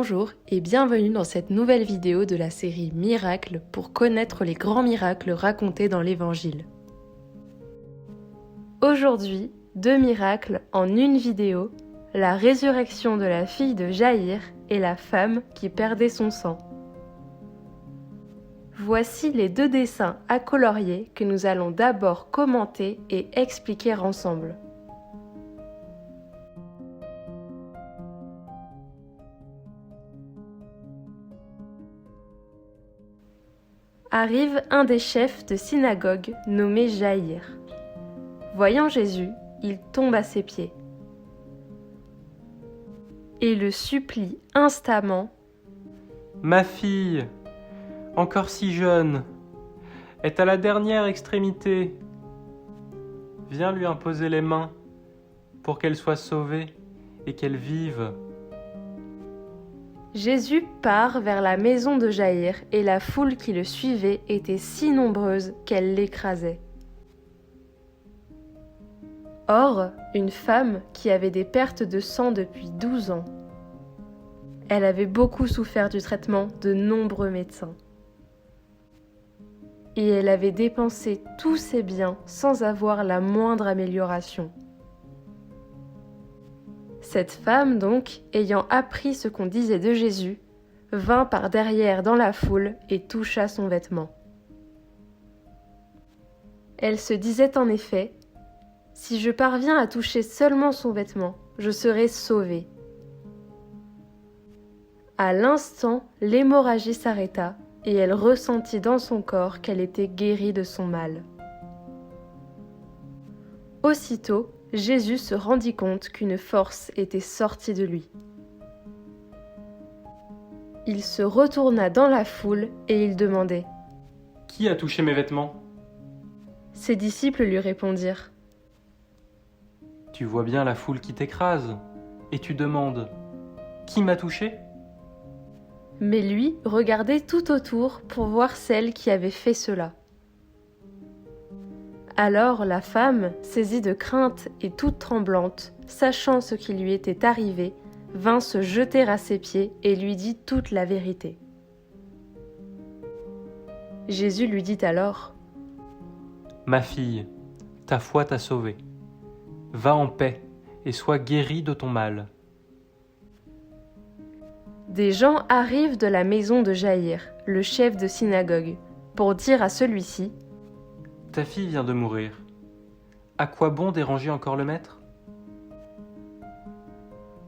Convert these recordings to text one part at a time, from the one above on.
Bonjour et bienvenue dans cette nouvelle vidéo de la série Miracles pour connaître les grands miracles racontés dans l'Évangile. Aujourd'hui, 2 miracles en une vidéo, la résurrection de la fille de Jaïr et la femme qui perdait son sang. Voici les 2 dessins à colorier que nous allons d'abord commenter et expliquer ensemble. Arrive un des chefs de synagogue nommé Jaïr. Voyant Jésus, il tombe à ses pieds et le supplie instamment. « Ma fille, encore si jeune, est à la dernière extrémité. Viens lui imposer les mains pour qu'elle soit sauvée et qu'elle vive. » Jésus part vers la maison de Jaïr et la foule qui le suivait était si nombreuse qu'elle l'écrasait. Or, une femme qui avait des pertes de sang depuis 12 ans. Elle avait beaucoup souffert du traitement de nombreux médecins. Et elle avait dépensé tous ses biens sans avoir la moindre amélioration. Cette femme donc, ayant appris ce qu'on disait de Jésus, vint par derrière dans la foule et toucha son vêtement. Elle se disait en effet, « Si je parviens à toucher seulement son vêtement, je serai sauvée. » À l'instant, l'hémorragie s'arrêta et elle ressentit dans son corps qu'elle était guérie de son mal. Aussitôt, Jésus se rendit compte qu'une force était sortie de lui. Il se retourna dans la foule et il demandait « Qui a touché mes vêtements ?» Ses disciples lui répondirent « Tu vois bien la foule qui t'écrase, et tu demandes « Qui m'a touché ?» Mais lui regardait tout autour pour voir celle qui avait fait cela. Alors la femme, saisie de crainte et toute tremblante, sachant ce qui lui était arrivé, vint se jeter à ses pieds et lui dit toute la vérité. Jésus lui dit alors : « Ma fille, ta foi t'a sauvée. Va en paix et sois guérie de ton mal. » Des gens arrivent de la maison de Jaïr, le chef de synagogue, pour dire à celui-ci : « Ta fille vient de mourir. À quoi bon déranger encore le maître ?»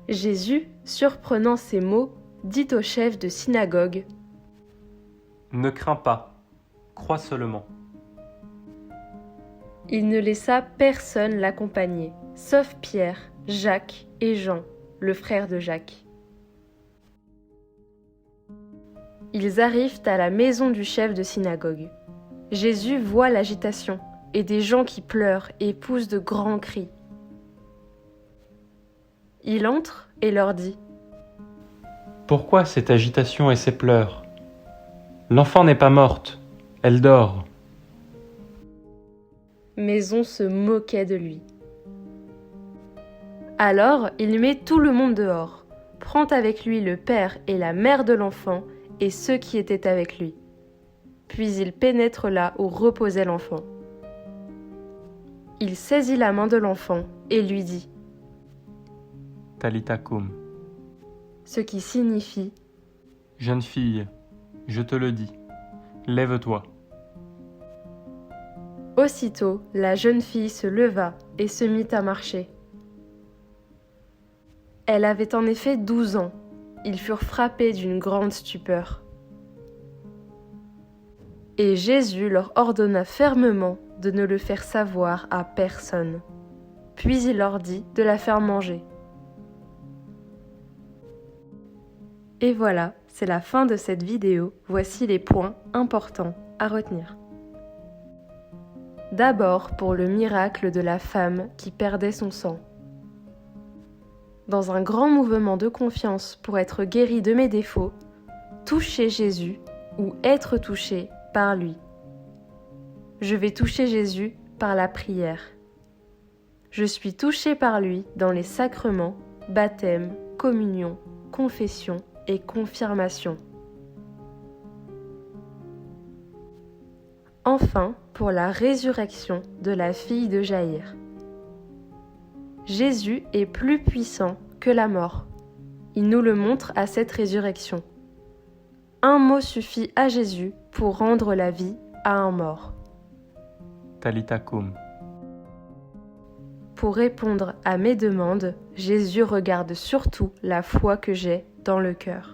Jésus, surprenant ces mots, dit au chef de synagogue : « Ne crains pas, crois seulement. » Il ne laissa personne l'accompagner, sauf Pierre, Jacques et Jean, le frère de Jacques. Ils arrivent à la maison du chef de synagogue. Jésus voit l'agitation et des gens qui pleurent et poussent de grands cris. Il entre et leur dit : « Pourquoi cette agitation et ces pleurs ? L'enfant n'est pas morte, elle dort. » Mais on se moquait de lui. Alors il met tout le monde dehors, prend avec lui le père et la mère de l'enfant et ceux qui étaient avec lui. Puis il pénètre là où reposait l'enfant. Il saisit la main de l'enfant et lui dit : « Talita koum. » ce qui signifie : « Jeune fille, je te le dis, lève-toi. » Aussitôt, la jeune fille se leva et se mit à marcher. Elle avait en effet 12 ans. Ils furent frappés d'une grande stupeur. Et Jésus leur ordonna fermement de ne le faire savoir à personne. Puis il leur dit de la faire manger. Et voilà, c'est la fin de cette vidéo. Voici les points importants à retenir. D'abord pour le miracle de la femme qui perdait son sang. Dans un grand mouvement de confiance pour être guéri de mes défauts, toucher Jésus ou être touché par lui. Je vais toucher Jésus par la prière. Je suis touché par lui dans les sacrements, baptême, communion, confession et confirmation. Enfin, pour la résurrection de la fille de Jaïr. Jésus est plus puissant que la mort. Il nous le montre à cette résurrection. Un mot suffit à Jésus pour rendre la vie à un mort. Talitha Koum. Pour répondre à mes demandes, Jésus regarde surtout la foi que j'ai dans le cœur.